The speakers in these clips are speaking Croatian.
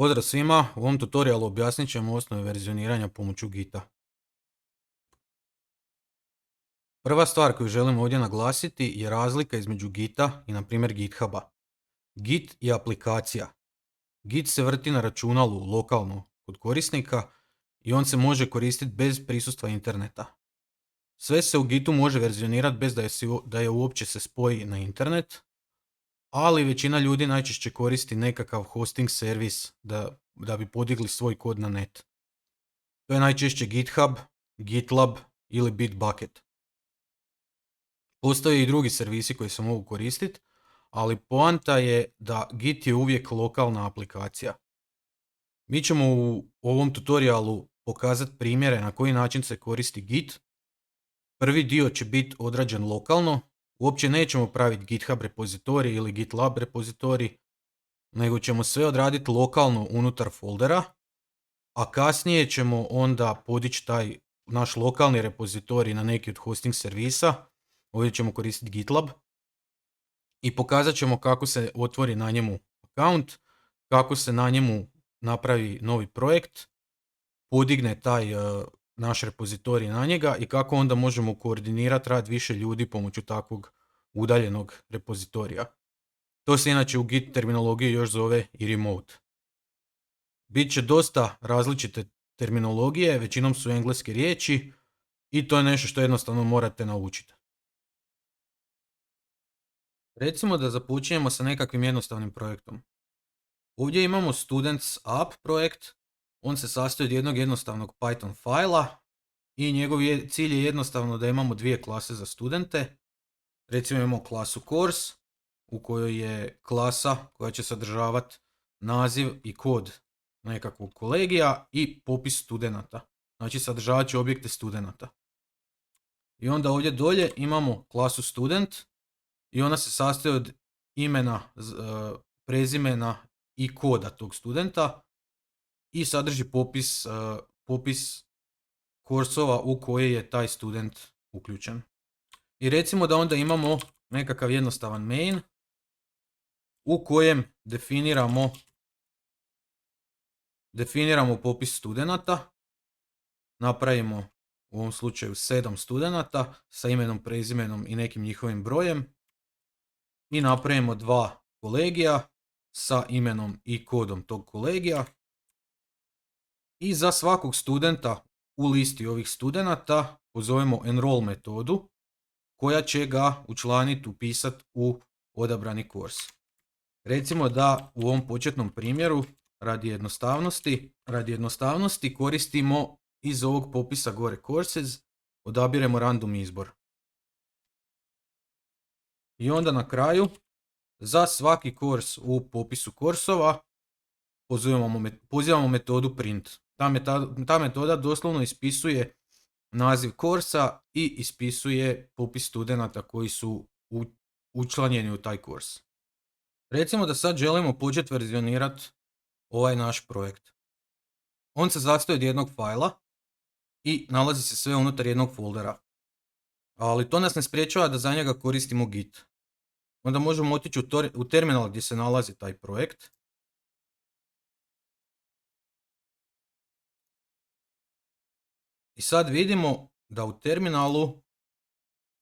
Pozdrav svima, u ovom tutorialu objasnit ćemo osnove verzioniranja pomoću Gita. Prva stvar koju želim ovdje naglasiti je razlika između Gita i na primjer GitHuba. Git je aplikacija. Git se vrti na računalu lokalno kod korisnika i on se može koristiti bez prisustva interneta. Sve se u Gitu može verzionirati bez da je uopće se spoji na internet, ali većina ljudi najčešće koristi nekakav hosting servis da bi podigli svoj kod na net. To je najčešće GitHub, GitLab ili Bitbucket. Postoje i drugi servisi koji se mogu koristiti, ali poanta je da Git je uvijek lokalna aplikacija. Mi ćemo u ovom tutorialu pokazati primjere na koji način se koristi Git. Prvi dio će biti odrađen lokalno, uopće nećemo praviti GitHub repozitorij ili GitLab repozitorij, nego ćemo sve odraditi lokalno unutar foldera, a kasnije ćemo onda podići taj naš lokalni repozitorij na neki od hosting servisa. Ovdje ćemo koristiti GitLab i pokazat ćemo kako se otvori na njemu account, kako se na njemu napravi novi projekt, podigne taj naš repozitorij na njega i kako onda možemo koordinirati rad više ljudi pomoću takvog udaljenog repozitorija. To se inače u Git terminologiji još zove i remote. Biće dosta različite terminologije, većinom su engleske riječi i to je nešto što jednostavno morate naučiti. Recimo da započinjemo sa nekakvim jednostavnim projektom. Ovdje imamo Students App projekt, on se sastoji od jednog jednostavnog Python fajla i njegov cilj je jednostavno da imamo dvije klase za studente. Recimo imamo klasu Course u kojoj je klasa koja će sadržavati naziv i kod nekakvog kolegija i popis studenata. Znači sadržavat će objekte studenata. I onda ovdje dolje imamo klasu Student i ona se sastoji od imena, prezimena i koda tog studenta i sadrži popis kursova u koje je taj student uključen. I recimo da onda imamo nekakav jednostavan main u kojem definiramo popis studenata, napravimo u ovom slučaju 7 studenata sa imenom, prezimenom i nekim njihovim brojem i napravimo 2 kolegija sa imenom i kodom tog kolegija i za svakog studenta u listi ovih studenata pozovemo enroll metodu koja će ga učlaniti, upisati u odabrani kurs. Recimo da u ovom početnom primjeru radi jednostavnosti koristimo iz ovog popisa gore courses, odabiremo random izbor. I onda na kraju za svaki kurs u popisu kursova pozivamo metodu print. Ta metoda doslovno ispisuje naziv kursa i ispisuje popis studenata koji su učlanjeni u taj kurs. Recimo da sad želimo početi verzionirati ovaj naš projekt. On se sastoji od jednog fajla i nalazi se sve unutar jednog foldera. Ali to nas ne sprječava da za njega koristimo Git. Onda možemo otići u terminal gdje se nalazi taj projekt. I sad vidimo da u terminalu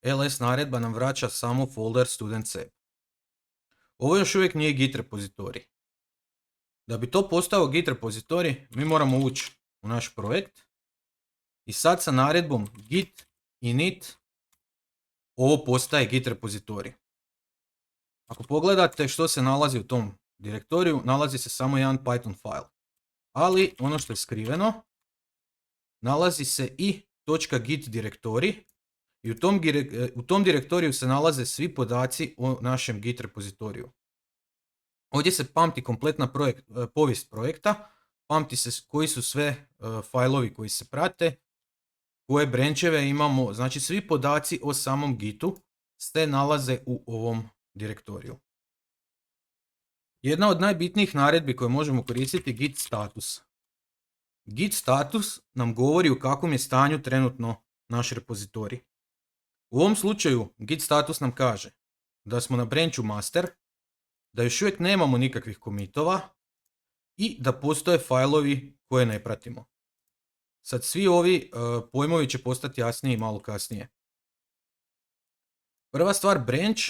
ls naredba nam vraća samo folder student.seb. Ovo još uvijek nije Git repozitorij. Da bi to postao Git repozitorij, mi moramo ući u naš projekt i sad sa naredbom git init ovo postaje Git repozitorij. Ako pogledate što se nalazi u tom direktoriju, nalazi se samo jedan Python file. Ali ono što je skriveno, nalazi se i .git direktorij i u tom direktoriju se nalaze svi podaci o našem Git repozitoriju. Ovdje se pamti kompletna povijest projekta, pamti se koji su sve fajlovi koji se prate, koje brancheve imamo, znači svi podaci o samom Gitu se nalaze u ovom direktoriju. Jedna od najbitnijih naredbi koje možemo koristiti je git status. Git status nam govori u kakvom je stanju trenutno naš repozitorij. U ovom slučaju git status nam kaže da smo na branchu master, da još uvijek nemamo nikakvih commitova i da postoje fajlovi koje ne pratimo. Sad svi ovi pojmovi će postati jasniji malo kasnije. Prva stvar, branch.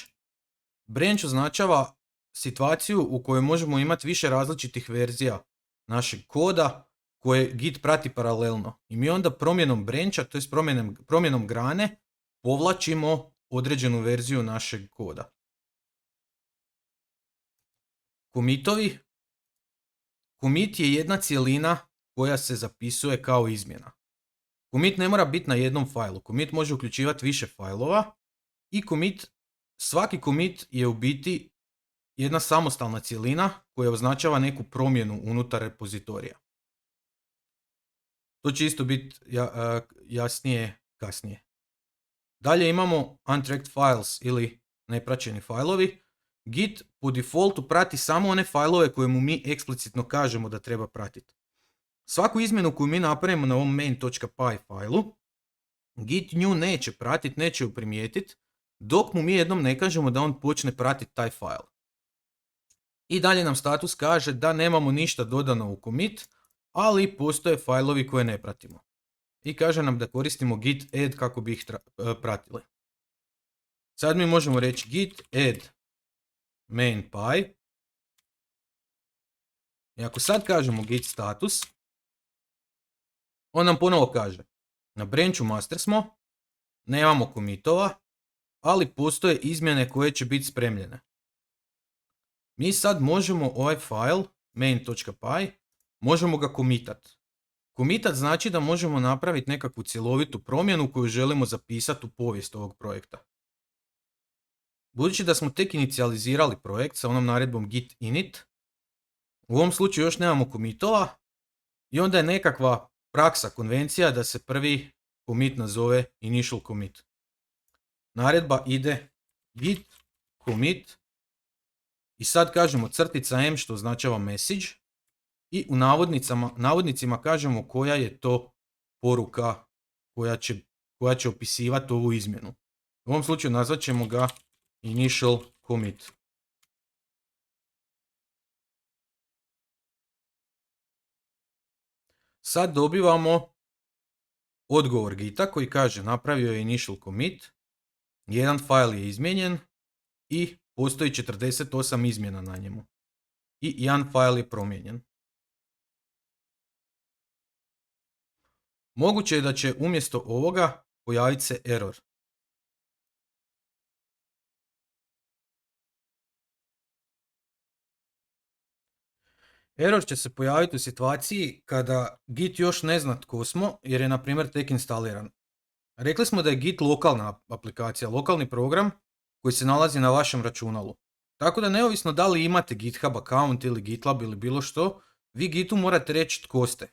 Branch označava situaciju u kojoj možemo imati više različitih verzija našeg koda koje Git prati paralelno. I mi onda promjenom brancha, to je promjenom grane, povlačimo određenu verziju našeg koda. Commitovi. Commit je jedna cjelina koja se zapisuje kao izmjena. Commit ne mora biti na jednom fajlu. Commit može uključivati više fajlova i svaki commit je u biti jedna samostalna cjelina koja označava neku promjenu unutar repozitorija. To će isto biti jasnije kasnije. Dalje imamo untracked files ili nepraćeni fajlovi. Git po defaultu prati samo one fajlove koje mu mi eksplicitno kažemo da treba pratiti. Svaku izmjenu koju mi napravimo na ovom main.py fajlu, Git nju neće pratiti, neće ju primijetiti, dok mu mi jednom ne kažemo da on počne pratiti taj fajl. I dalje nam status kaže da nemamo ništa dodano u commit, ali postoje fajlovi koje ne pratimo. I kaže nam da koristimo git add kako bi ih pratili. Sad mi možemo reći git add main.py. I ako sad kažemo git status, on nam ponovo kaže na branchu master smo, nemamo commitova, ali postoje izmjene koje će biti spremljene. Mi sad možemo ovaj file main.py možemo ga commitat. Commitat znači da možemo napraviti nekakvu cjelovitu promjenu koju želimo zapisati u povijest ovog projekta. Budući da smo tek inicijalizirali projekt sa onom naredbom git init, u ovom slučaju još nemamo commitova i onda je nekakva praksa, konvencija da se prvi commit nazove initial commit. Naredba ide git commit i sad kažemo crtica m što označava message i u navodnicima kažemo koja je to poruka koja će opisivati ovu izmjenu. U ovom slučaju nazvat ćemo ga initial commit. Sad dobivamo odgovor Gita koji kaže napravio je initial commit, jedan file je izmijenjen i postoji 48 izmjena na njemu. I jedan file je promijenjen. Moguće je da će umjesto ovoga pojaviti se error. Error će se pojaviti u situaciji kada Git još ne zna tko smo, jer je na primjer tek instaliran. Rekli smo da je Git lokalna aplikacija, lokalni program koji se nalazi na vašem računalu. Tako da neovisno da li imate GitHub account ili GitLab ili bilo što, vi Gitu morate reći tko ste.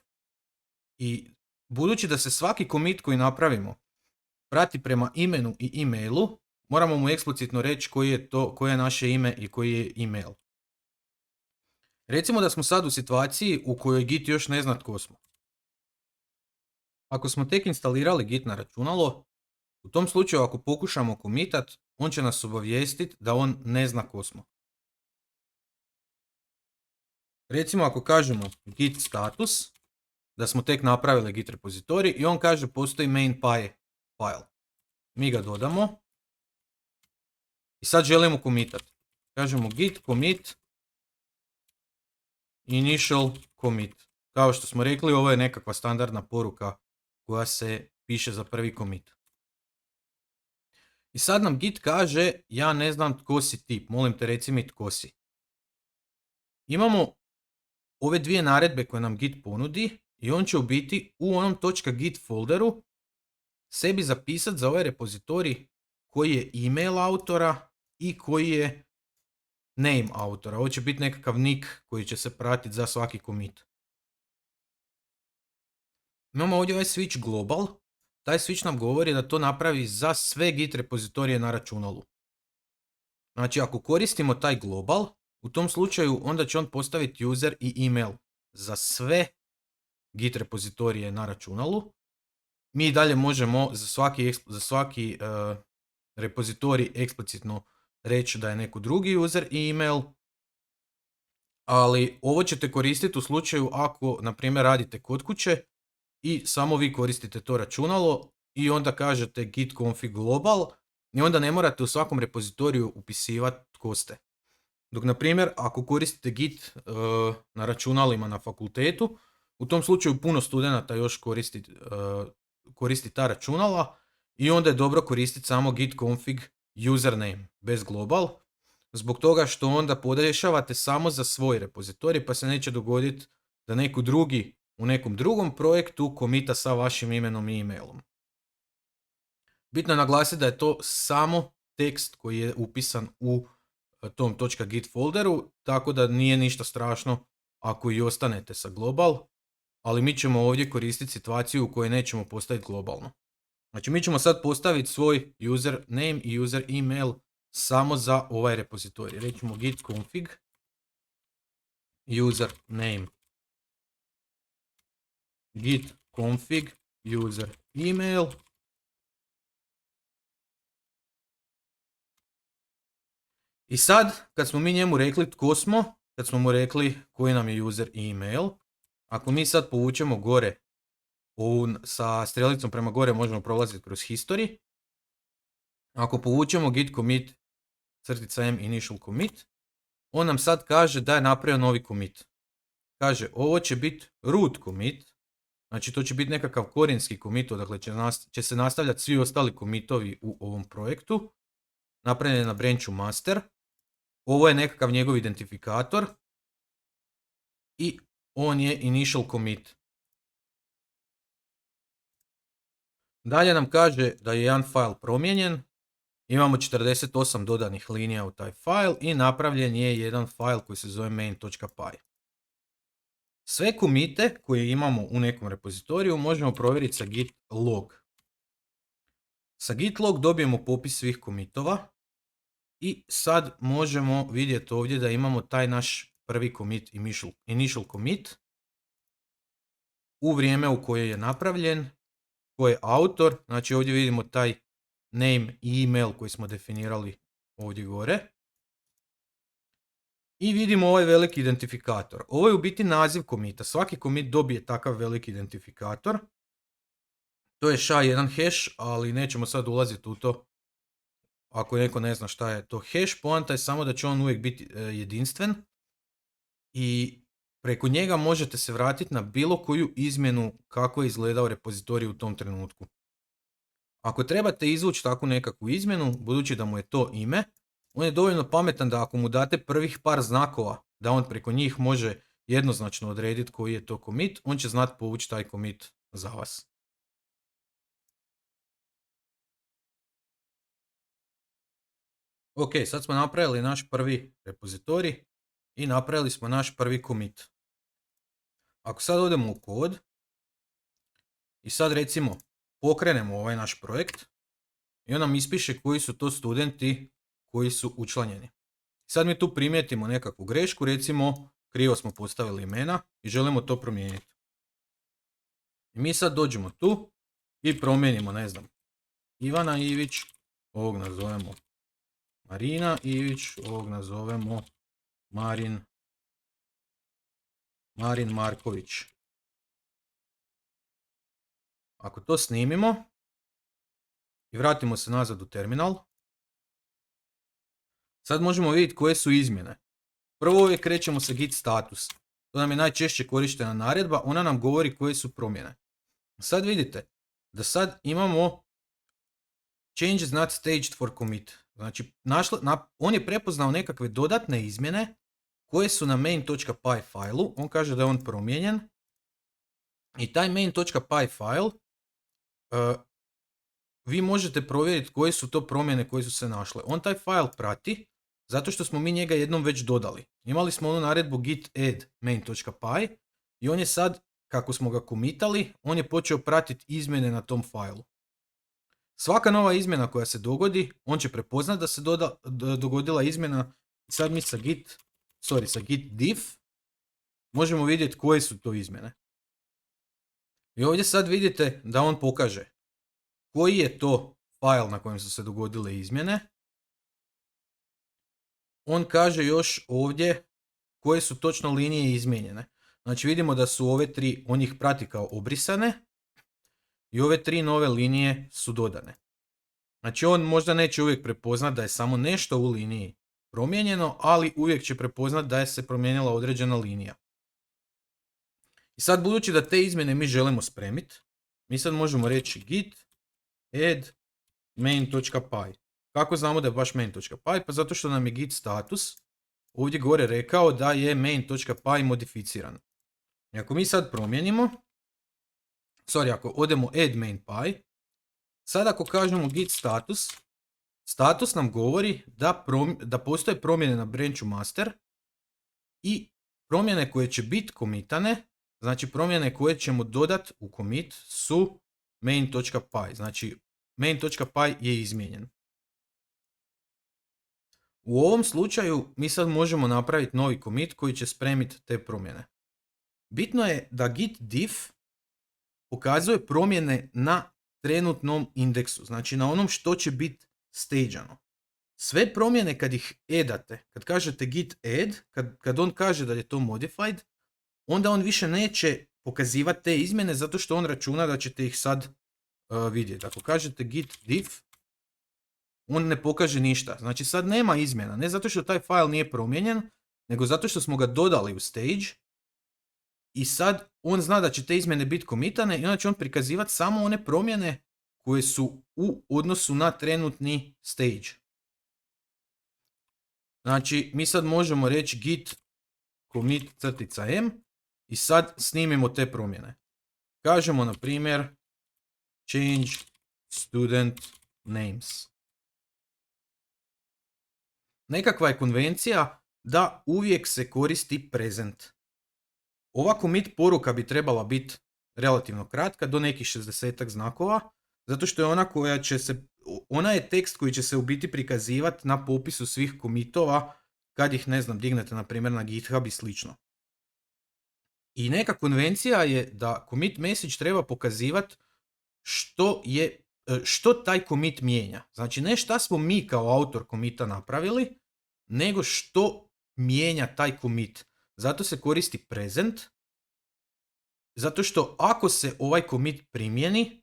I budući da se svaki commit koji napravimo prati prema imenu i e-mailu, moramo mu eksplicitno reći koje je naše ime i koji je e-mail. Recimo da smo sad u situaciji u kojoj Git još ne zna tko smo. Ako smo tek instalirali Git na računalo, u tom slučaju ako pokušamo commitat, on će nas obavijestiti da on ne zna ko smo. Recimo ako kažemo git status, da smo tek napravili Git repozitorij i on kaže postoji main.py file. Mi ga dodamo i sad želimo commitat. Kažemo git commit initial commit. Kao što smo rekli, ovo je nekakva standardna poruka koja se piše za prvi commit. I sad nam Git kaže, ja ne znam tko si ti, molim te reci mi tko si. Imamo ove dvije naredbe koje nam Git ponudi i on će u biti u onom .git folderu sebi zapisati za ovaj repozitorij koji je email autora i koji je name autora. Ovo će biti nekakav nick koji će se pratiti za svaki commit. Imamo ovdje ovaj switch global. Taj switch nam govori da to napravi za sve Git repozitorije na računalu. Znači ako koristimo taj global, u tom slučaju onda će on postaviti user i email za sve Git repozitorije na računalu. Mi dalje možemo za svaki repozitorij eksplicitno reći da je neko drugi user i email, ali ovo ćete koristiti u slučaju ako, na primjer, radite kod kuće i samo vi koristite to računalo i onda kažete git config global i onda ne morate u svakom repozitoriju upisivati tko ste. Dok, na primjer, ako koristite git na računalima na fakultetu, u tom slučaju puno studenata još koristi ta računala i onda je dobro koristiti samo git config username bez global, zbog toga što onda podešavate samo za svoj repozitorij, pa se neće dogoditi da neko drugi u nekom drugom projektu komita sa vašim imenom i e-mailom. Bitno je naglasiti da je to samo tekst koji je upisan u tom .git folderu, tako da nije ništa strašno ako i ostanete sa global, ali mi ćemo ovdje koristiti situaciju u kojoj nećemo postaviti globalno. Znači mi ćemo sad postaviti svoj username i user email samo za ovaj repozitorij. Rećemo git config username, git config user email, i sad kad smo mi njemu rekli tko smo, kad smo mu rekli koji nam je user email, ako mi sad povučemo gore sa strelicom prema gore možemo prolaziti kroz history. Ako povučemo git commit _m initial commit, on nam sad kaže da je napravio novi commit. Kaže, ovo će biti root commit, znači to će biti nekakav korijenski commit, dakle će se nastavljati svi ostali commitovi u ovom projektu. Napravljen je na branchu master. Ovo je nekakav njegov identifikator i on je initial commit. Dalje nam kaže da je jedan file promijenjen, imamo 48 dodanih linija u taj file i napravljen je jedan file koji se zove main.py. Sve commite koje imamo u nekom repozitoriju možemo provjeriti sa git log. Sa git log dobijemo popis svih commitova i sad možemo vidjeti ovdje da imamo taj naš prvi commit, initial commit, u vrijeme u koje je napravljen, ko je autor, znači ovdje vidimo taj name i email koji smo definirali ovdje gore. I vidimo ovaj veliki identifikator. Ovo je u biti naziv komita. Svaki komit dobije takav veliki identifikator. To je SHA-1 hash, ali nećemo sad ulaziti u to. Ako neko ne zna šta je to hash, poanta je samo da će on uvijek biti jedinstven. I preko njega možete se vratiti na bilo koju izmjenu kako je izgledao repozitorij u tom trenutku. Ako trebate izvući takvu nekakvu izmjenu, budući da mu je to ime, on je dovoljno pametan da ako mu date prvih par znakova, da on preko njih može jednoznačno odrediti koji je to commit, on će znati povući taj commit za vas. Ok, sad smo napravili naš prvi repozitorij i napravili smo naš prvi commit. Ako sad odemo u kod i sad recimo pokrenemo ovaj naš projekt i on nam ispiše koji su to studenti koji su učlanjeni. Sad mi tu primijetimo nekakvu grešku, recimo krivo smo postavili imena i želimo to promijeniti. I mi sad dođemo tu i promijenimo, ne znam, Ivana Ivić, ovog nazovemo Marina Ivić, ovog nazovemo Marin Marković. Ako to snimimo i vratimo se nazad u terminal, sad možemo vidjeti koje su izmjene. Prvo uvijek krećemo sa git status. To nam je najčešće korištena naredba, ona nam govori koje su promjene. Sad vidite da sad imamo change is not staged for commit. Znači on je prepoznao nekakve dodatne izmjene koje su na main.py failu. On kaže da je on promijenjen. I taj main.py file vi možete provjeriti koje su to promjene koje su se našle. On taj file prati zato što smo mi njega jednom već dodali. Imali smo onu naredbu git add main.py i on je sad, kako smo ga komitali, on je počeo pratiti izmjene na tom failu. Svaka nova izmjena koja se dogodi, on će prepoznati da se dogodila izmjena i sad mi sa git diff možemo vidjeti koje su to izmjene. I ovdje sad vidite da on pokaže koji je to file na kojem su se dogodile izmjene. On kaže još ovdje koje su točno linije izmijenjene. Znači vidimo da su ove 3, on ih prati kao obrisane i ove 3 nove linije su dodane. Znači on možda neće uvijek prepoznat da je samo nešto u liniji promijenjeno, ali uvijek će prepoznat da je se promijenila određena linija. I sad budući da te izmjene mi želimo spremiti, mi sad možemo reći git add main.py. Kako znamo da je baš main.py? Pa zato što nam je git status ovdje gore rekao da je main.py modificiran. I ako mi sad promijenimo, ako odemo add main.py, sad ako kažemo git status, status nam govori da postoje promjene na branchu master i promjene koje će biti komitane, znači promjene koje ćemo dodati u commit su main.py. Znači main.py je izmijenjen. U ovom slučaju mi sad možemo napraviti novi commit koji će spremiti te promjene. Bitno je da git diff pokazuje promjene na trenutnom indeksu, znači na onom što će biti stageano. Sve promjene kad ih addate, kad kažete git add, kad on kaže da je to modified, onda on više neće pokazivati te izmjene zato što on računa da ćete ih sad vidjeti. Ako kažete git diff, on ne pokaže ništa. Znači sad nema izmjena, ne zato što taj file nije promijenjen, nego zato što smo ga dodali u stage i sad on zna da će te izmjene biti komitane i onda će on prikazivati samo one promjene koje su u odnosu na trenutni stage. Znači mi sad možemo reći git commit_m i sad snimimo te promjene. Kažemo na primjer change student names. Nekakva je konvencija da uvijek se koristi present. Ova commit poruka bi trebala biti relativno kratka, do nekih 60 znakova, zato što je ona je tekst koji će se u biti prikazivati na popisu svih commitova kad ih, dignete na primjer na GitHub i slično. I neka konvencija je da commit message treba pokazivati što taj commit mijenja. Znači ne šta smo mi kao autor commita napravili, nego što mijenja taj commit. Zato se koristi present, zato što ako se ovaj commit primjeni,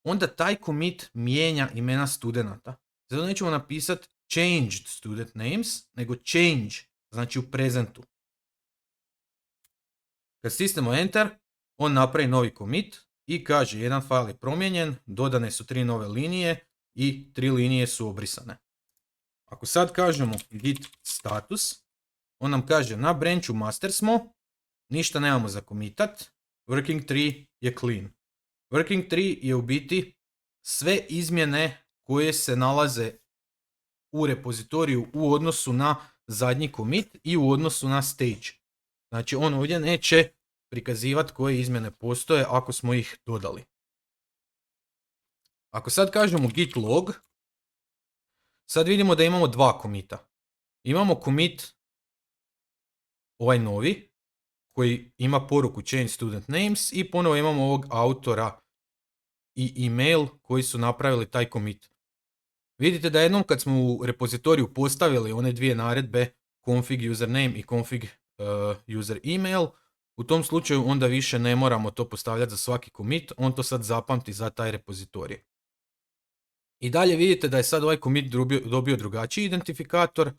onda taj commit mijenja imena studenata. Zato nećemo napisati changed student names, nego change, znači u prezentu. Kad stisnemo enter, on napravi novi commit i kaže jedan file je promijenjen, dodane su 3 nove linije i 3 linije su obrisane. Ako sad kažemo git status, on nam kaže na branchu master smo, ništa nemamo za commitat, working tree je clean. Working tree je u biti sve izmjene koje se nalaze u repozitoriju u odnosu na zadnji commit i u odnosu na stage. Znači on ovdje neće prikazivati koje izmjene postoje ako smo ih dodali. Ako sad kažemo git log, sad vidimo da imamo 2 commita. Imamo commit ovaj novi koji ima poruku change student names i ponovo imamo ovog autora i email koji su napravili taj commit. Vidite da jednom kad smo u repozitoriju postavili one dvije naredbe config username i config user email, u tom slučaju onda više ne moramo to postavljati za svaki commit, on to sad zapamti za taj repozitorij. I dalje vidite da je sad ovaj commit dobio drugačiji identifikator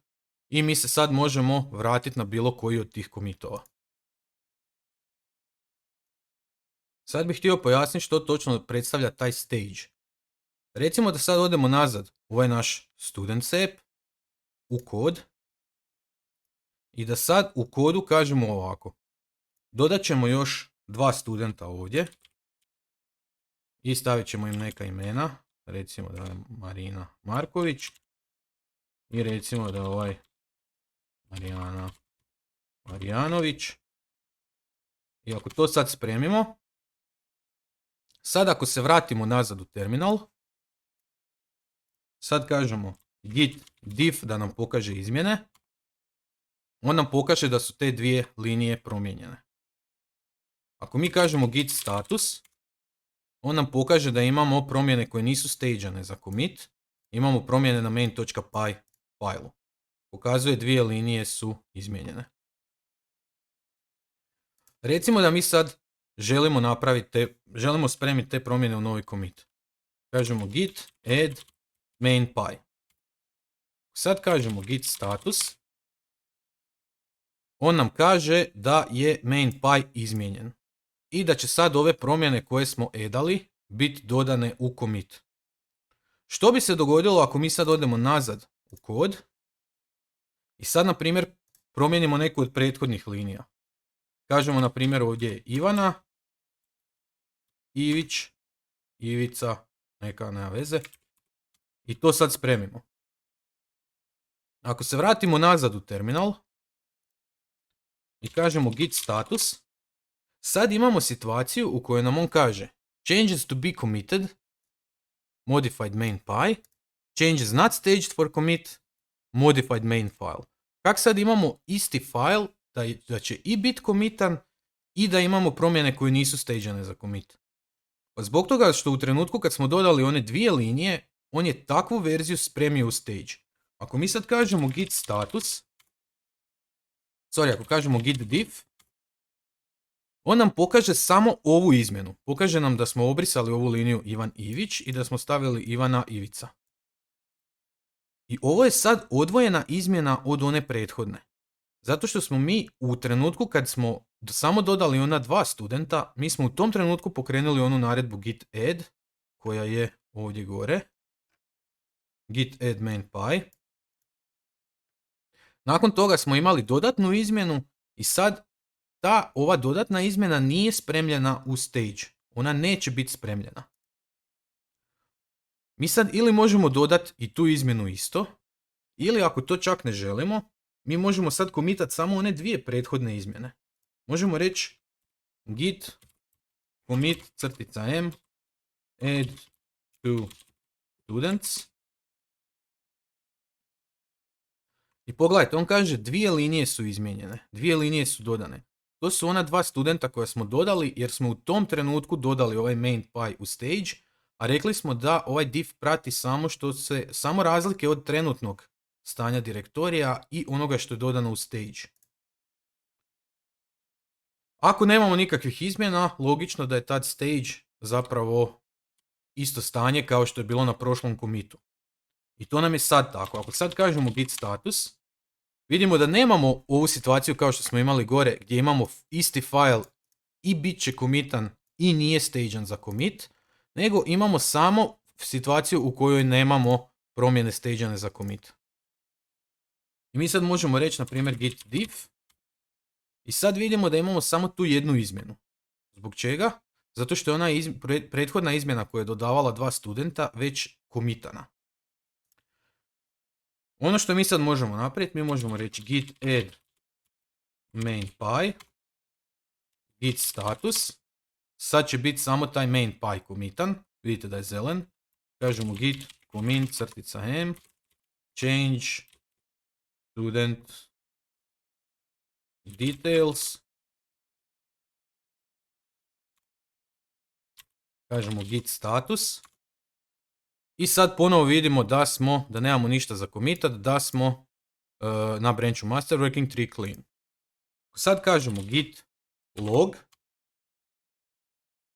i mi se sad možemo vratiti na bilo koji od tih commitova. Sad bih htio pojasniti što točno predstavlja taj stage. Recimo da sad odemo nazad u ovaj naš student sep, u kod, i da sad u kodu kažemo ovako. Dodat ćemo još 2 studenta ovdje i stavit ćemo im neka imena, recimo da je Marina Marković i recimo da je ovaj Marijana Marijanović. I ako to sad spremimo, sad ako se vratimo nazad u terminal, sad kažemo git diff da nam pokaže izmjene, on nam pokaže da su te dvije linije promijenjene. Ako mi kažemo git status, on nam pokaže da imamo promjene koje nisu stageane za commit, imamo promjene na main.py failu. Pokazuje dvije linije su izmijenjene. Recimo da mi sad želimo spremiti te promjene u novi commit. Kažemo git add main py. Sad kažemo git status. On nam kaže da je main py izmijenjen. I da će sad ove promjene koje smo addali biti dodane u commit. Što bi se dogodilo ako mi sad odemo nazad u kod i sad, na primjer, promijenimo neku od prethodnih linija. Kažemo, na primjer, ovdje je Ivana, Ivić, Ivica, nema veze. I to sad spremimo. Ako se vratimo nazad u terminal i kažemo git status, sad imamo situaciju u kojoj nam on kaže changes to be committed, modified main py, changes not staged for commit, modified main file. Kak sad imamo isti file da će i bit commitan i da imamo promjene koje nisu stageane za commit. Pa zbog toga što u trenutku kad smo dodali one dvije linije, on je takvu verziju spremio u stage. Ako mi sad kažemo git status, ako kažemo git diff, on nam pokaže samo ovu izmjenu. Pokaže nam da smo obrisali ovu liniju Ivan Ivić i da smo stavili Ivana Ivica. I ovo je sad odvojena izmjena od one prethodne. Zato što smo mi u trenutku kad smo samo dodali ona dva studenta, mi smo u tom trenutku pokrenuli onu naredbu git add, koja je ovdje gore. Git add main py. Nakon toga smo imali dodatnu izmjenu i sad ova dodatna izmjena nije spremljena u stage. Ona neće biti spremljena. Mi sad ili možemo dodati i tu izmjenu isto, ili ako to čak ne želimo, mi možemo sad commitati samo one dvije prethodne izmjene. Možemo reći git commit _m add to students. I pogledajte, on kaže dvije linije su izmijenjene, dvije linije su dodane. To su ona dva studenta koja smo dodali jer smo u tom trenutku dodali ovaj main py u stage, a rekli smo da ovaj diff prati samo razlike od trenutnog stanja direktorija i onoga što je dodano u stage. Ako nemamo nikakvih izmjena, logično da je tad stage zapravo isto stanje kao što je bilo na prošlom commitu. I to nam je sad tako. Ako sad kažemo git status, vidimo da nemamo ovu situaciju kao što smo imali gore, gdje imamo isti file i bit će commitan i nije stagean za commit, nego imamo samo situaciju u kojoj nemamo promjene stageane za commit. I mi sad možemo reći, na primjer, git diff, i sad vidimo da imamo samo tu jednu izmjenu. Zbog čega? Zato što je ona prethodna izmjena koja je dodavala dva studenta već commitana. Ono što mi sad možemo napraviti, mi možemo reći git add main py, git status, sad će biti samo taj main py commitan, vidite da je zelen, kažemo git commit _m change student details, kažemo git status i sad ponovo vidimo da nemamo ništa za commitat, da smo na branchu master working tree clean. Sad kažemo git log,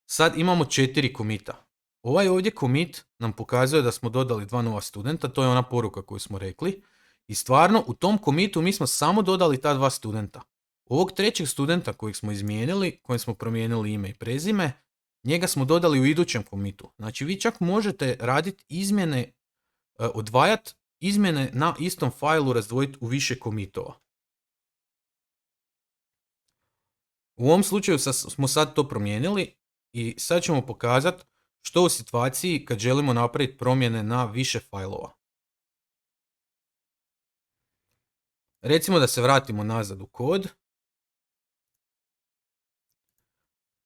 sad imamo 4 commita. Ovaj ovdje commit nam pokazuje da smo dodali dva nova studenta, to je ona poruka koju smo rekli. I stvarno u tom commitu mi smo samo dodali ta dva studenta. Ovog trećeg studenta kojeg smo izmijenili, kojem smo promijenili ime i prezime, njega smo dodali u idućem commitu. Znači vi čak možete raditi izmjene, odvajati izmjene na istom failu, razdvojiti u više commitova. U ovom slučaju smo sad to promijenili i sad ćemo pokazati što u situaciji kad želimo napraviti promjene na više failova. Recimo da se vratimo nazad u kod.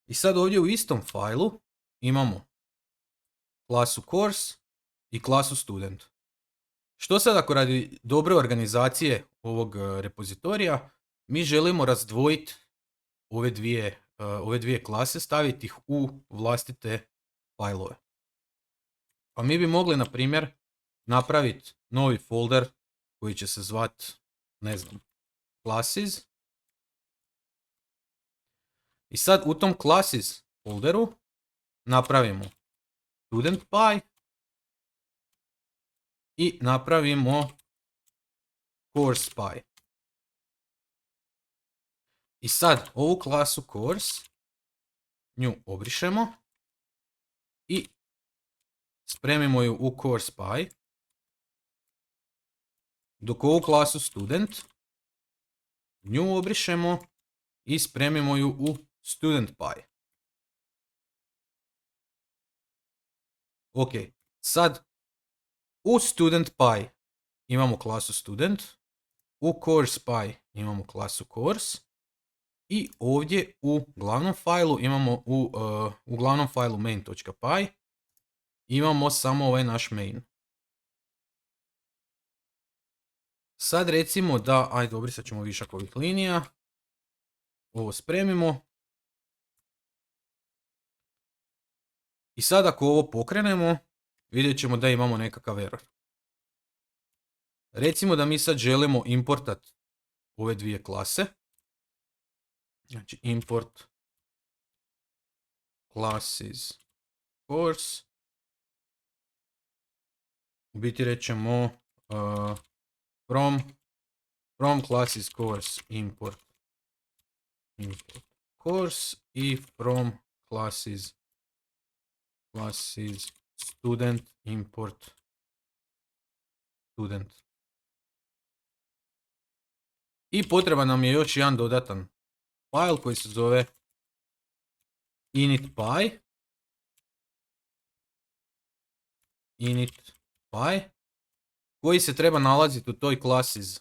I sad ovdje u istom failu imamo klasu course i klasu student. Što sad ako radi dobre organizacije ovog repozitorija mi želimo razdvojiti ove dvije klase, staviti ih u vlastite failove. Pa mi bi mogli, na primjer, napraviti novi folder koji će se zvati, classes. I sad u tom classes folderu napravimo student py i napravimo course py. I sad ovu klasu course, nju obrišemo i spremimo ju u course py, dok ovu klasu student, nju obrišemo i spremimo ju u student py. Ok, sad u student py imamo klasu student, u course py imamo klasu course i ovdje u glavnom fajlu imamo u glavnom fajlu main.py imamo samo ovaj naš main. Sad recimo da, ajde obrisat ćemo višak ovih linija, ovo spremimo. I sad ako ovo pokrenemo, vidjet ćemo da imamo nekakav error. Recimo da mi sad želimo importat ove dvije klase. Znači import classes course. U biti rećemo from classes course import course i from classes student import student. I potreban nam je još jedan dodatan file koji se zove init.py koji se treba nalaziti u toj classes,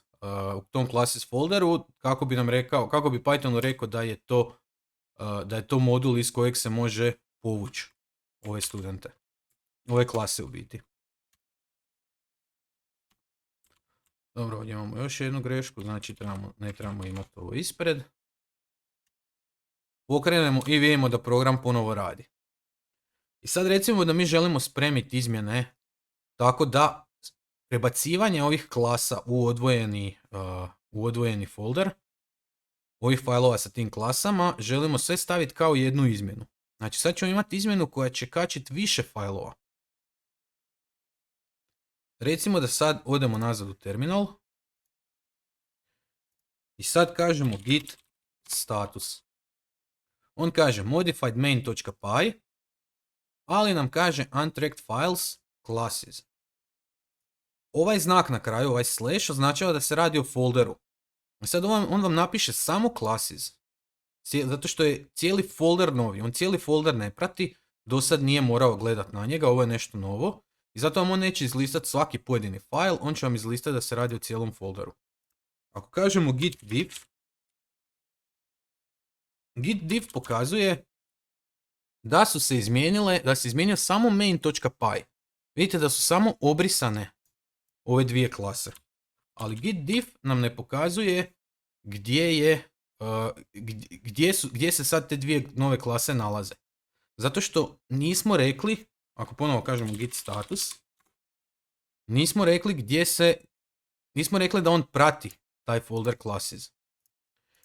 u tom classes folderu kako bi nam rekao, kako bi Pythonu rekao da je to modul iz kojeg se može povući ove studente, ove klase u biti. Dobro, ovdje imamo još jednu grešku, znači ne trebamo imati ovo ispred. Pokrenemo i vidimo da program ponovo radi. I sad recimo da mi želimo spremiti izmjene tako da prebacivanje ovih klasa u odvojeni folder, ovih failova sa tim klasama, želimo sve staviti kao jednu izmjenu. Znači sad ćemo imati izmjenu koja će kačiti više failova. Recimo da sad odemo nazad u terminal i sad kažemo git status. On kaže modified main.py, ali nam kaže untracked files classes. Ovaj znak na kraju, ovaj slash, označava da se radi o folderu. Sad on vam napiše samo classes, zato što je cijeli folder novi. On cijeli folder ne prati, do sad nije morao gledati na njega, ovo je nešto novo. I zato vam on neće izlistati svaki pojedini file, on će vam izlistati da se radi o cijelom folderu. Ako kažemo git diff pokazuje da su se izmijenile, da se izmijenio samo main.py. Vidite da su samo obrisane ove dvije klase. Ali git diff nam ne pokazuje gdje se sad te dvije nove klase nalaze. Zato što nismo rekli, ako ponovo kažemo git status, nismo rekli da on prati taj folder classes.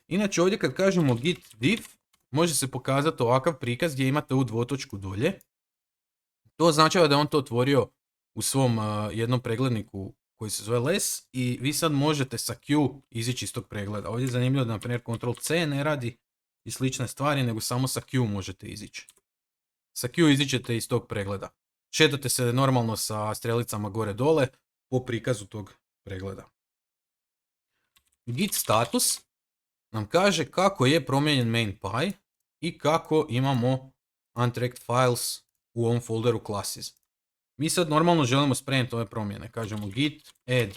Inače ovdje kad kažemo git diff, može se pokazati ovakav prikaz gdje imate ovu dvotočku dolje. To označava da je on to otvorio u svom jednom pregledniku koji se zove less i vi sad možete sa Q izići iz tog pregleda. Ovdje je zanimljivo da na primjer Ctrl+C ne radi i slične stvari, nego samo sa Q možete izići. Sa Q izićete iz tog pregleda. Šetate se normalno sa strelicama gore dole po prikazu tog pregleda. Git status nam kaže kako je promijenjen main.py i kako imamo untracked files u ovom folderu classes. Mi sad normalno želimo spremiti ove promjene. Kažemo git add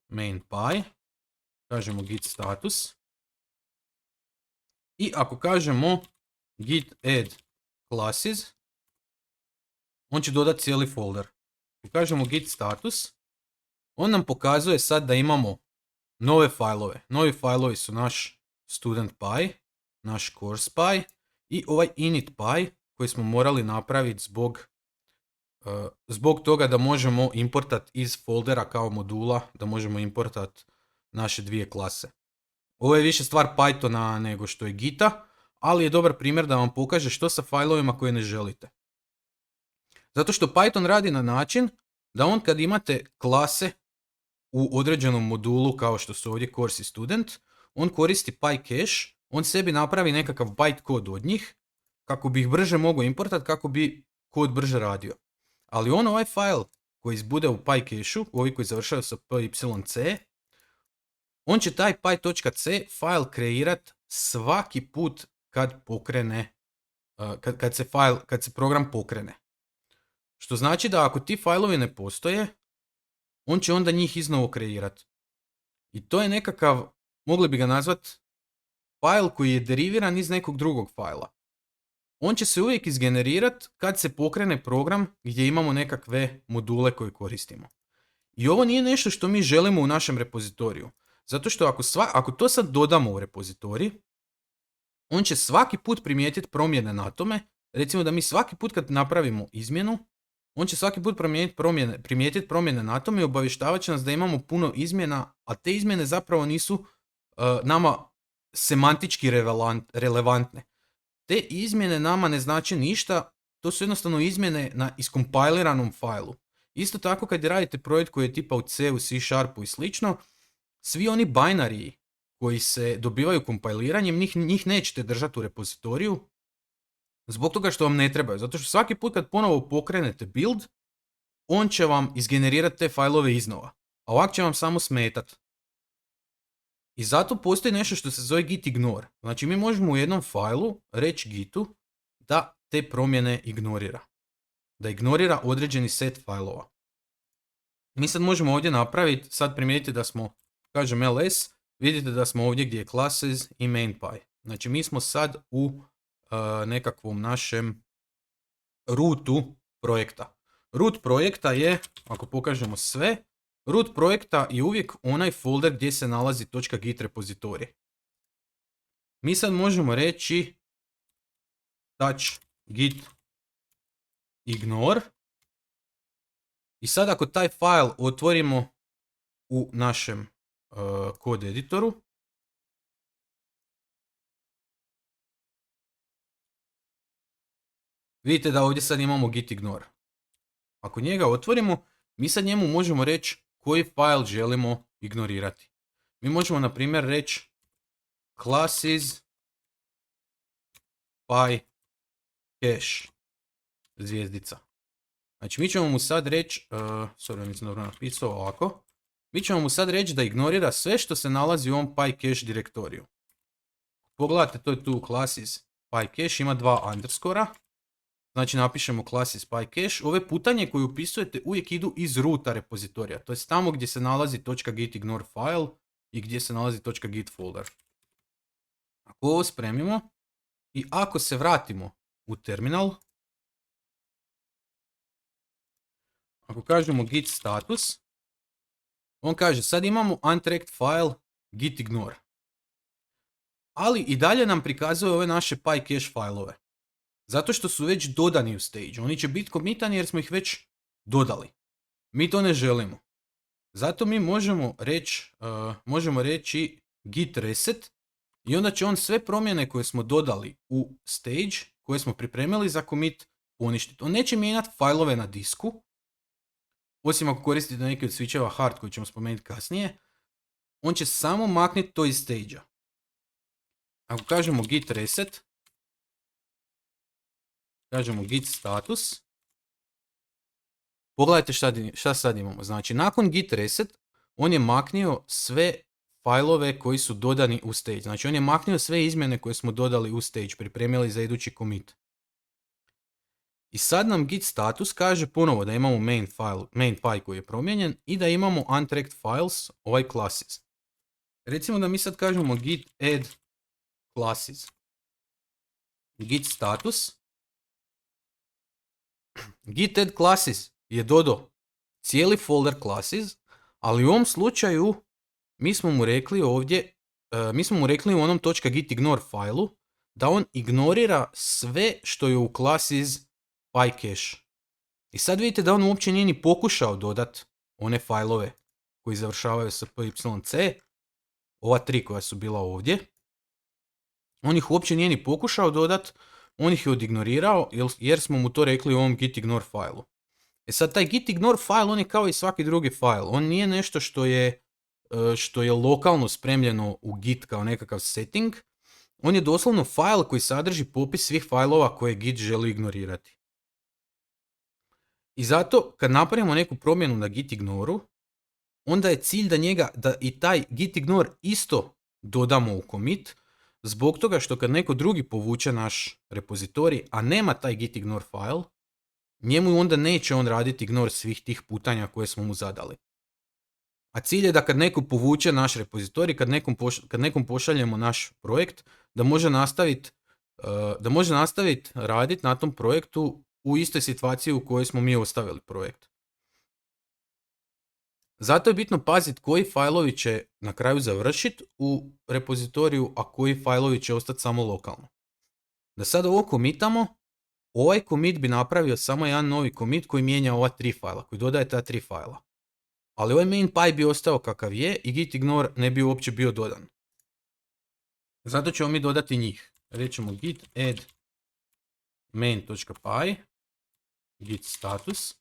main.py, kažemo git status i ako kažemo git add classes, on će dodati cijeli folder. Ako kažemo git status, on nam pokazuje sad da imamo nove fajlove. Novi fajlovi su naš student.py, naš course.py i ovaj init.py koji smo morali napraviti zbog toga da možemo importat iz foldera kao modula, da možemo importat naše dvije klase. Ovo je više stvar Pythona nego što je Gita, ali je dobar primjer da vam pokaže što sa failovima koje ne želite. Zato što Python radi na način da on kad imate klase u određenom modulu kao što su ovdje course i student, on koristi PyCache, on sebi napravi nekakav bytecode od njih kako bi ih brže mogao importat, kako bi kod brže radio. Ali on ovaj file koji izbude u PyCache-u, ovi koji završaju sa pyc, on će taj py.c file kreirat svaki put kad pokrene, kad se program pokrene. Što znači da ako ti failovi ne postoje, on će onda njih iznovo kreirati. I to je nekakav, mogli bi ga nazvat, file koji je deriviran iz nekog drugog fajla. On će se uvijek izgenerirat kad se pokrene program gdje imamo nekakve module koje koristimo. I ovo nije nešto što mi želimo u našem repozitoriju. Zato što ako to sad dodamo u repozitorij, on će svaki put primijetiti promjene na tome. Recimo da mi svaki put kad napravimo izmjenu, on će svaki put primijetiti promjene na tome i obavještavat će nas da imamo puno izmjena, a te izmjene zapravo nisu nama semantički relevantne. Te izmjene nama ne znači ništa, to su jednostavno izmjene na iskompiliranom failu. Isto tako kad radite projekt koji je tipa u C, u C Sharpu i slično, svi oni binariji koji se dobivaju kompiliranjem, njih nećete držati u repozitoriju zbog toga što vam ne trebaju. Zato što svaki put kad ponovo pokrenete build, on će vam izgenerirati te failove iznova. A ovak će vam samo smetat. I zato postoji nešto što se zove git ignore. Znači mi možemo u jednom failu reći gitu da te promjene ignorira. Da ignorira određeni set failova. Mi sad možemo ovdje napraviti, sad primijetite da smo, kažem ls, vidite da smo ovdje gdje je classes i main.py. Znači mi smo sad u nekakvom našem rootu projekta. Root projekta je, ako pokažemo sve, root projekta je uvijek onaj folder gdje se nalazi .git repozitorij. Mi sad možemo reći touch git ignore i sad ako taj file otvorimo u našem kod editoru, vidite da ovdje sad imamo git ignore. Ako njega otvorimo, mi sad njemu možemo reći koji file želimo ignorirati. Mi možemo na primjer reći classes PyCache zvijezdica. Znači mi ćemo mu sad reći, nisam dobro napisao ovako, mi ćemo mu sad reći da ignorira sve što se nalazi u ovom PyCache direktoriju. Pogledajte, to je tu classes PyCache, ima 2 underscora. Znači napišemo classes PyCache. Ove putanje koje upisujete uvijek idu iz roota repozitorija. To je tamo gdje se nalazi .git ignore file i gdje se nalazi .git folder. Ako ovo spremimo i ako se vratimo u terminal, ako kažemo git status, on kaže sad imamo untracked file git ignore. Ali i dalje nam prikazuje ove naše PyCache failove. Zato što su već dodani u stage. Oni će biti commitani jer smo ih već dodali. Mi to ne želimo. Zato mi možemo reći git reset i onda će on sve promjene koje smo dodali u stage, koje smo pripremili za commit, poništiti. On neće mijenjati failove na disku, osim ako koristite neki od switcheva hard koji ćemo spomenuti kasnije. On će samo maknuti to iz stage-a. Ako kažemo git reset, kažemo git status, pogledajte šta sad imamo. Znači, nakon git reset, on je maknio sve failove koji su dodani u stage. Znači, on je maknio sve izmjene koje smo dodali u stage, pripremili za idući commit. I sad nam git status kaže ponovo da imamo main.py koji je promijenjen i da imamo untracked files, ovaj classes. Recimo da mi sad kažemo git add classes. Git status. Git add classes je dodao cijeli folder classes, ali u ovom slučaju mi smo mu rekli ovdje, u onom .git ignore failu da on ignorira sve što je u classes PyCache. I sad vidite da on uopće nije ni pokušao dodat one failove koji završavaju sa pyc, ova 3 koja su bila ovdje. On ih uopće nije ni pokušao dodat, on ih je odignorirao jer smo mu to rekli u ovom git ignore failu. E sad, taj git ignore file, on je kao i svaki drugi file. On nije nešto što je lokalno spremljeno u git kao nekakav setting. On je doslovno file koji sadrži popis svih failova koje git želi ignorirati. I zato, kad napravimo neku promjenu na git ignoru, onda je cilj da i taj git ignore isto dodamo u commit, zbog toga što kad neko drugi povuče naš repozitorij, a nema taj git ignore file, njemu onda neće on raditi ignore svih tih putanja koje smo mu zadali. A cilj je da kad neko povuče naš repozitorij, kad nekom pošaljemo naš projekt, da može nastaviti raditi na tom projektu u istoj situaciji u kojoj smo mi ostavili projekt. Zato je bitno paziti koji failovi će na kraju završiti u repozitoriju, a koji failovi će ostati samo lokalno. Da sad ovo komitamo, ovaj commit bi napravio samo jedan novi commit koji mijenja ova 3 fajla, koji dodaje ta 3 fajla. Ali ovaj main py bi ostao kakav je i git ignore ne bi uopće bio dodan. Zato ćemo mi dodati njih. Rećemo git add main.py git status.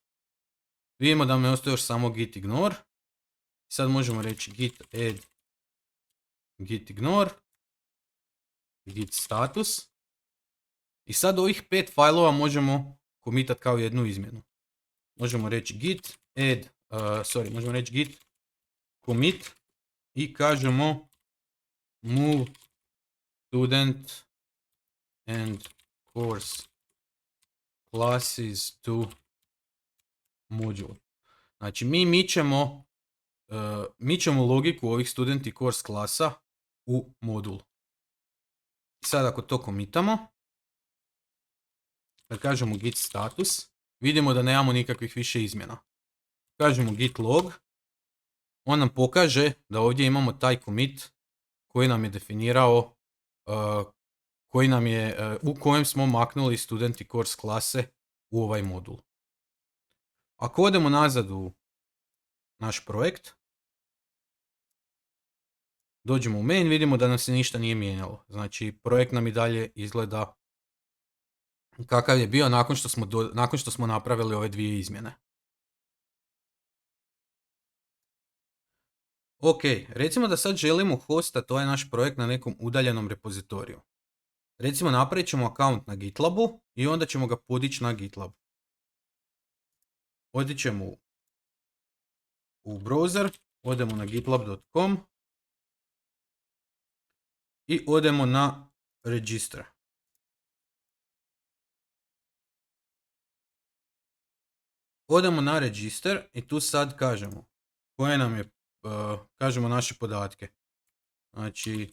Vidimo da mi ostaje još samo git ignore. Sad možemo reći git add git ignore git status. I sad ovih 5 fajlova možemo komitat kao jednu izmjenu. Možemo reći git add, možemo reći git commit i kažemo move student and course classes to module. Znači mi ćemo logiku ovih student i course klasa u modul. Sad ako to komitamo, kad kažemo git status, vidimo da nemamo nikakvih više izmjena. Kažemo git log, on nam pokaže da ovdje imamo taj commit koji nam je definirao, u kojem smo maknuli student i course klase u ovaj modul. Ako odemo nazad u naš projekt, dođemo u main, vidimo da nam se ništa nije mijenjalo. Znači, projekt nam i dalje izgleda kakav je bio nakon što smo napravili ove dvije izmjene. Ok, recimo da sad želimo hostati ovaj naš projekt na nekom udaljenom repozitoriju. Recimo napravit ćemo account na GitLabu i onda ćemo ga podići na GitLab. Odićemo u browser, odemo na gitlab.com i odemo na register. Odemo na register i tu sad kažemo koje nam je, kažemo naše podatke. Znači,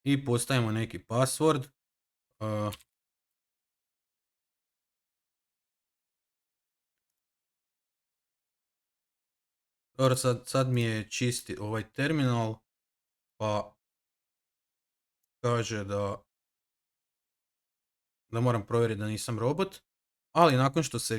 i postavimo neki password. Dobro, sad mi je čisti ovaj terminal, pa kaže da moram provjeriti da nisam robot, ali nakon što se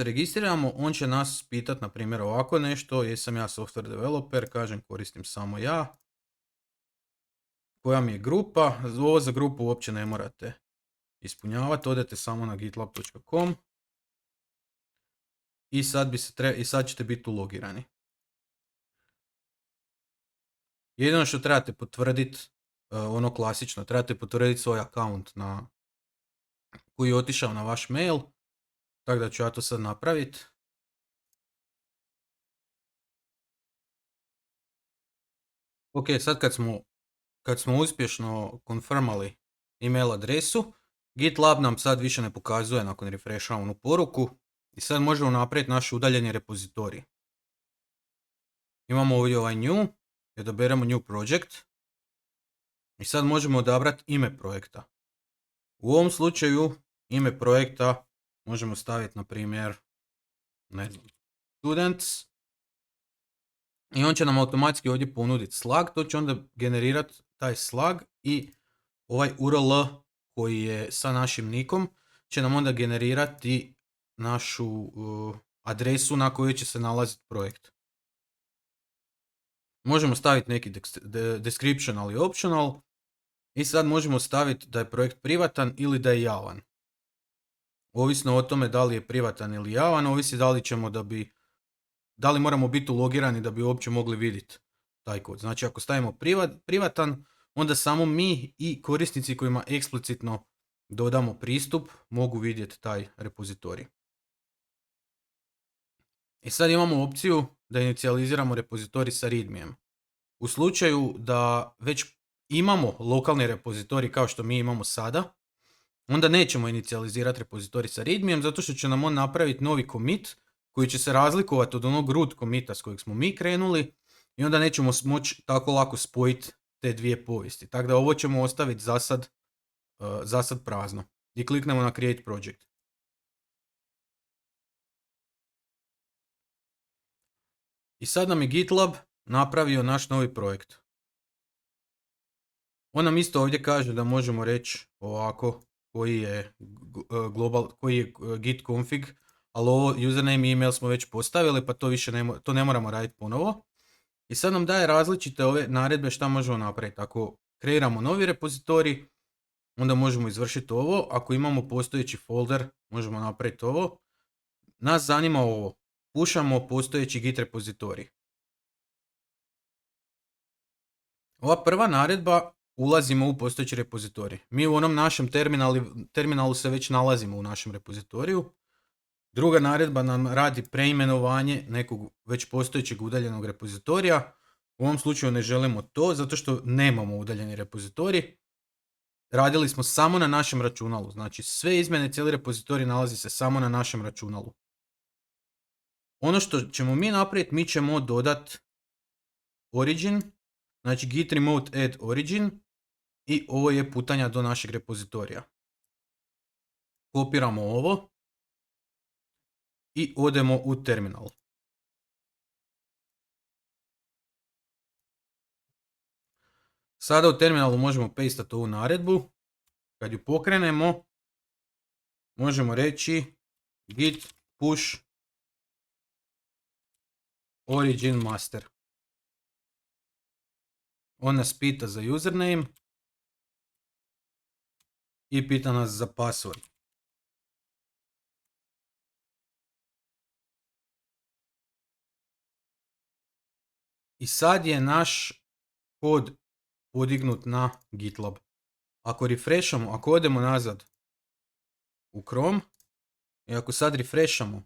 registriramo, on će nas pitati, na primjer, ovako nešto, jesam ja software developer, kažem koristim samo ja, koja mi je grupa, ovo za grupu uopće ne morate ispunjavati, odete samo na gitlab.com i sad ćete biti ulogirani. Jedino što trebate potvrditi, ono klasično, trebate potvrditi svoj account koji je otišao na vaš mail, tako da ću ja to sad napraviti. Ok, sad kad smo uspješno konfirmali email adresu, GitLab nam sad više ne pokazuje nakon refresha onu poruku i sad možemo napraviti naš udaljeni repozitorij. Imamo ovdje ovaj new, odaberemo new project i sad možemo odabrati ime projekta. U ovom slučaju ime projekta možemo staviti, na primjer, ne znam, students, i on će nam automatski ovdje ponuditi slug, to će onda generirati taj slug i ovaj URL koji je sa našim nikom će nam onda generirati našu adresu na kojoj će se nalaziti projekt. Možemo staviti neki description, ali optional. I sad možemo staviti da je projekt privatan ili da je javan. Ovisno o tome da li je privatan ili javan, ovisi da li moramo biti ulogirani da bi uopće mogli vidjeti taj kod. Znači ako stavimo privatan, onda samo mi i korisnici kojima eksplicitno dodamo pristup mogu vidjeti taj repozitorij. I sad imamo opciju da inicijaliziramo repozitorij sa readmijem. U slučaju da već imamo lokalni repozitorij kao što mi imamo sada, onda nećemo inicijalizirati repozitorij sa readmijem zato što će nam on napraviti novi commit koji će se razlikovati od onog root commita s kojeg smo mi krenuli i onda nećemo moći tako lako spojiti te dvije povijesti. Tako da ovo ćemo ostaviti za sad prazno. I kliknemo na Create Project. I sad nam je GitLab napravio naš novi projekt. On nam isto ovdje kaže da možemo reći ovako koji je git config, ali ovo username i email smo već postavili pa to ne moramo raditi ponovo. I sad nam daje različite ove naredbe šta možemo napraviti. Ako kreiramo novi repozitorij, onda možemo izvršiti ovo. Ako imamo postojeći folder, možemo napraviti ovo. Nas zanima ovo. Pušamo postojeći git repozitorij. Ova prva naredba, ulazimo u postojeći repozitorij. Mi u onom našem terminalu se već nalazimo u našem repozitoriju. Druga naredba nam radi preimenovanje nekog već postojećeg udaljenog repozitorija. U ovom slučaju ne želimo to zato što nemamo udaljeni repozitorij. Radili smo samo na našem računalu. Znači sve izmjene, cijeli repozitorij nalazi se samo na našem računalu. Ono što ćemo mi napraviti, mi ćemo dodati origin, znači git remote add origin i ovo je putanja do našeg repozitorija. Kopiramo ovo i odemo u terminal. Sada u terminalu možemo pastati ovu naredbu. Kad ju pokrenemo, možemo reći git push origin master. On nas pita za username i pita nas za password. I sad je naš kod podignut na GitLab. Ako refreshamo, ako odemo nazad u Chrome i ako sad refreshamo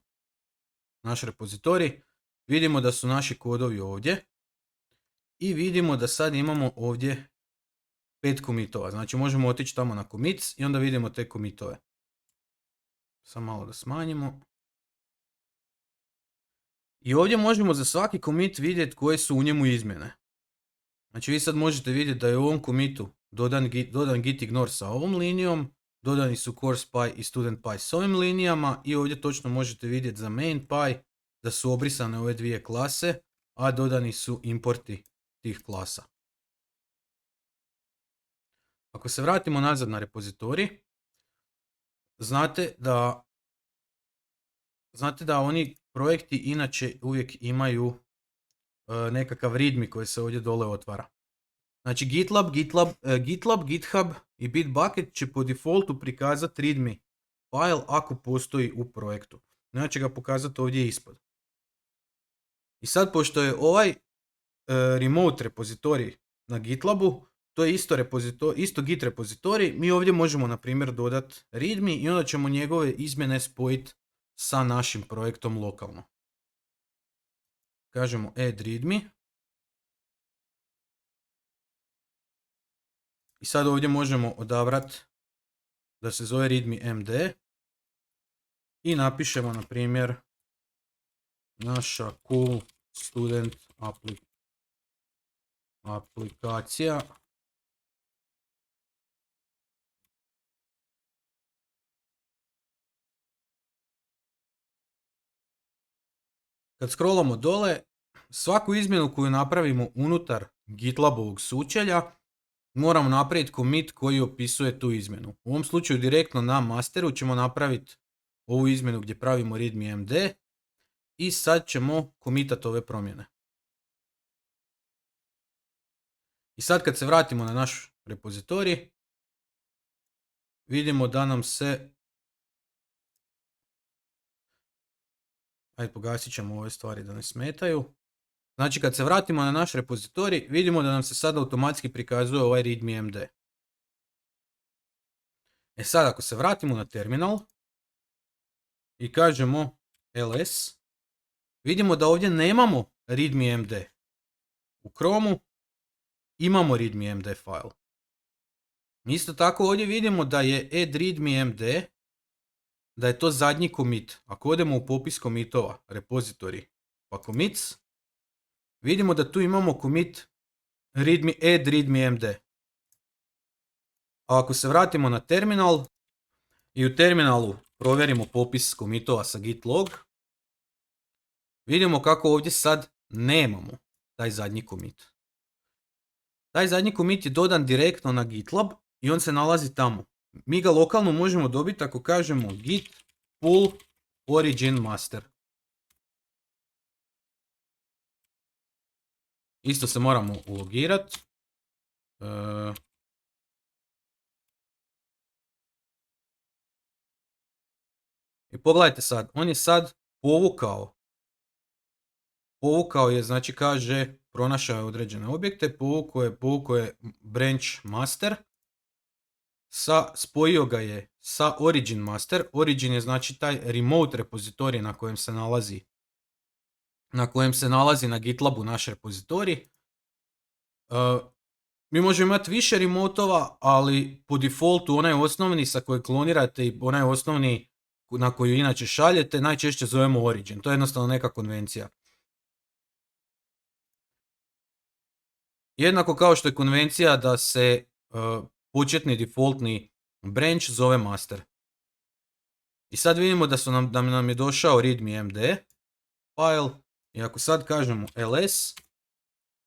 naš repozitorij, vidimo da su naši kodovi ovdje i vidimo da sad imamo ovdje 5 commitova. Znači možemo otići tamo na commits i onda vidimo te commitove. Samo malo da smanjimo. I ovdje možemo za svaki commit vidjeti koje su u njemu izmjene. Znači vi sad možete vidjeti da je u ovom commitu dodan git ignore sa ovom linijom, dodani su course py i student py s ovim linijama i ovdje točno možete vidjeti za main py da su obrisane ove dvije klase, a dodani su importi tih klasa. Ako se vratimo nazad na repozitorij, znate da oni projekti inače uvijek imaju nekakav readme koji se ovdje dole otvara. Znači GitLab, GitHub i Bitbucket će po defaultu prikazati readme file ako postoji u projektu. Znači ga pokazati ovdje ispod. I sad pošto je ovaj remote repozitorij na GitLabu, to je isto git repozitorij, mi ovdje možemo na primjer dodati readme i onda ćemo njegove izmjene spojiti sa našim projektom lokalno. Kažemo add readme. I sad ovdje možemo odabrati da se zove readme md i napišemo na primjer naša cool student aplikacija. Kad scrollamo dole, svaku izmjenu koju napravimo unutar GitLabovog sučelja moramo napraviti commit koji opisuje tu izmjenu. U ovom slučaju direktno na masteru ćemo napraviti ovu izmjenu gdje pravimo readme md i sad ćemo commitati ove promjene. I sad kad se vratimo na naš repozitorij, vidimo da nam se... Ajde, pogasit ćemo ove stvari da ne smetaju. Znači kad se vratimo na naš repozitorij, vidimo da nam se sad automatski prikazuje ovaj readme md. E sad ako se vratimo na terminal i kažemo ls, vidimo da ovdje nemamo readme md. U Chromu imamo readme md file. Isto tako ovdje vidimo da je add readme md, da je to zadnji commit. Ako odemo u popis commitova, repozitorij, pa commits, vidimo da tu imamo commit add readme md. A ako se vratimo na terminal i u terminalu provjerimo popis commitova sa git log, vidimo kako ovdje sad nemamo taj zadnji commit. Taj zadnji commit je dodan direktno na GitLab i on se nalazi tamo. Mi ga lokalno možemo dobiti ako kažemo git pull origin master. Isto se moramo ulogirati. I pogledajte sad, on je sad povukao je, znači kaže, pronašao je određene objekte, povukao je branch master, spojio ga je sa origin master. Origin je znači taj remote repozitorij na kojem se nalazi na GitLabu naš repozitorij. Mi možemo imati više remotova, ali po defaultu onaj osnovni sa kojeg klonirate i onaj osnovni na koju inače šaljete, najčešće zovemo origin. To je jednostavno neka konvencija. Jednako kao što je konvencija da se početni defaultni branch zove master. I sad vidimo da nam je došao readme md file i ako sad kažemo ls,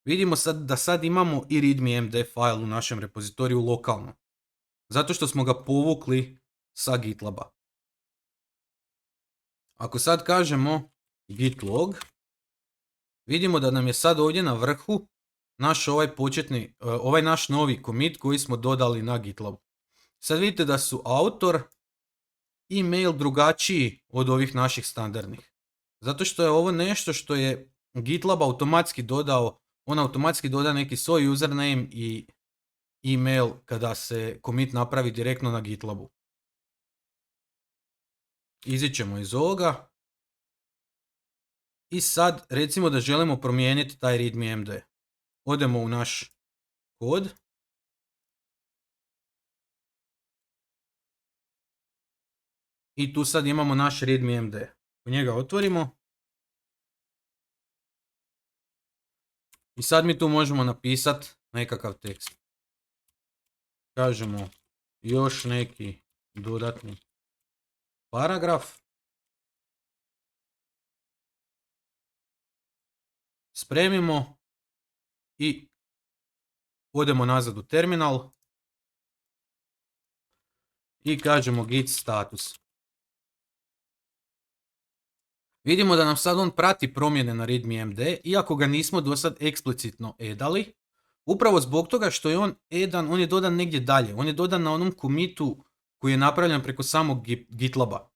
vidimo da sad imamo i readme md file u našem repozitoriju lokalno. Zato što smo ga povukli sa GitLaba. Ako sad kažemo git log, vidimo da nam je sad ovdje na vrhu ovaj naš novi commit koji smo dodali na GitLab. Sad vidite da su autor i mail drugačiji od ovih naših standardnih. Zato što je ovo nešto što je GitLab automatski dodao, on automatski doda neki svoj username i email kada se commit napravi direktno na GitLabu. Izićemo iz ovoga. I sad recimo da želimo promijeniti taj readme md. Odemo u naš kod. I tu sad imamo naš readme md. U njega otvorimo. I sad mi tu možemo napisati nekakav tekst. Kažemo još neki dodatni paragraf. Spremimo i odemo nazad u terminal i kažemo git status. Vidimo da nam sad on prati promjene na readme md, iako ga nismo do sad eksplicitno edali, upravo zbog toga što je on je dodan negdje dalje. On je dodan na onom commitu koji je napravljen preko samog GitLaba.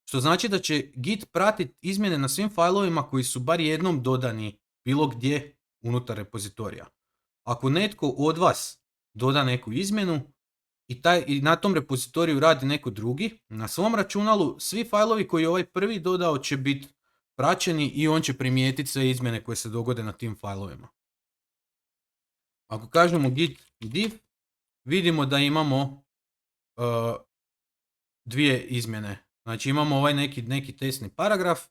Što znači da će Git pratiti izmjene na svim failovima koji su bar jednom dodani bilo gdje unutar repozitorija. Ako netko od vas doda neku izmjenu i na tom repozitoriju radi neko drugi, na svom računalu svi failovi koji je ovaj prvi dodao će biti praćeni i on će primijetiti sve izmjene koje se dogode na tim failovima. Ako kažemo git div, vidimo da imamo dvije izmjene. Znači imamo ovaj neki testni paragraf.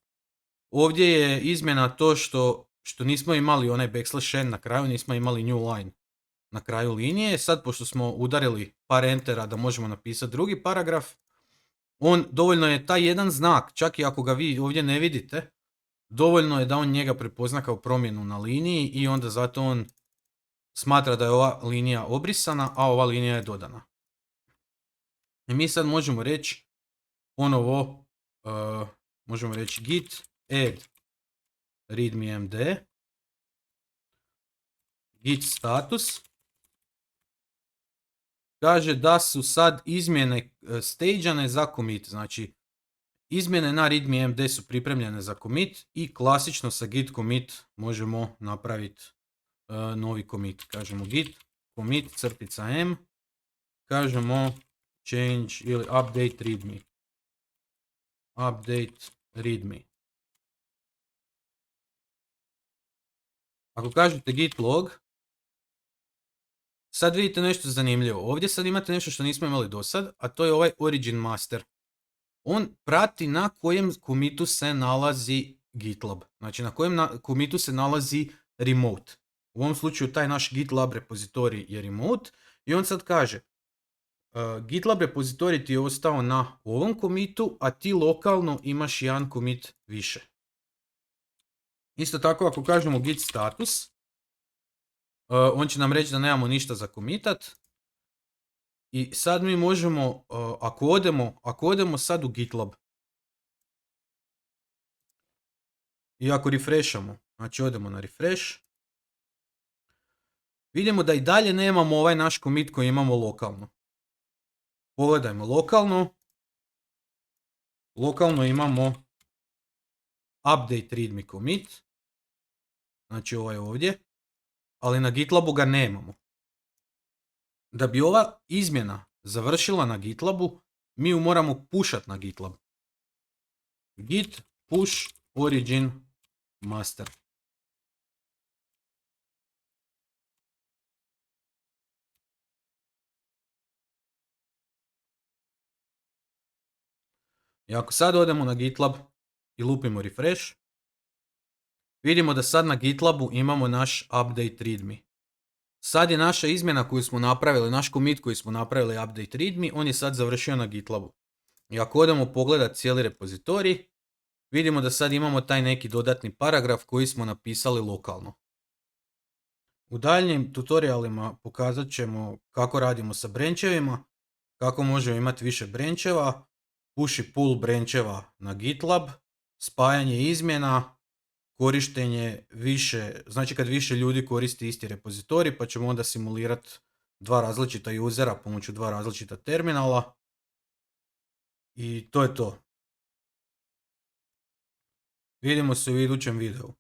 Ovdje je izmjena to što nismo imali onaj \n na kraju, nismo imali new line na kraju linije. Sad pošto smo udarili par entera da možemo napisati drugi paragraf, dovoljno je taj jedan znak, čak i ako ga vi ovdje ne vidite, dovoljno je da on njega prepozna kao promjenu na liniji i onda zato on smatra da je ova linija obrisana, a ova linija je dodana. I mi sad možemo reći ponovo, možemo reći git add readme.md, git status, kaže da su sad izmjene stageane za commit, znači izmjene na readme.md su pripremljene za commit i klasično sa git commit možemo napraviti novi commit. Kažemo git commit crtica m, kažemo change ili update readme. Update readme. Ako kažete git log, sad vidite nešto zanimljivo. Ovdje sad imate nešto što nismo imali do sad, a to je ovaj origin master. On prati na kojem commitu se nalazi GitLab. Znači na kojem commitu se nalazi remote. U ovom slučaju taj naš GitLab repozitorij je remote i on sad kaže GitLab repozitorij ti je ostao na ovom commitu, a ti lokalno imaš jedan commit više. Isto tako ako kažemo git status, on će nam reći da nemamo ništa za commitat. I sad mi možemo, ako odemo sad u GitLab i ako refreshamo, znači odemo na refresh, vidimo da i dalje nemamo ovaj naš commit koji imamo lokalno. Pogledajmo lokalno. Lokalno imamo update readme commit, znači ovaj ovdje, ali na GitLabu ga nemamo. Da bi ova izmjena završila na GitLabu, mi ju moramo pushat na GitLab. Git push origin master. I ako sad odemo na GitLab i lupimo refresh, vidimo da sad na GitLabu imamo naš update readme. Sad je naša izmjena koju smo napravili, naš commit koji smo napravili update readme, on je sad završio na GitLabu. I ako odemo pogledati cijeli repozitorij, vidimo da sad imamo taj neki dodatni paragraf koji smo napisali lokalno. U daljnjim tutorialima pokazat ćemo kako radimo sa branchevima, kako možemo imati više brancheva, push i pull brancheva na GitLab, spajanje izmjena, korištenje više, znači kad više ljudi koristi isti repozitorij, pa ćemo onda simulirati dva različita usera pomoću dva različita terminala. I to je to. Vidimo se u idućem videu.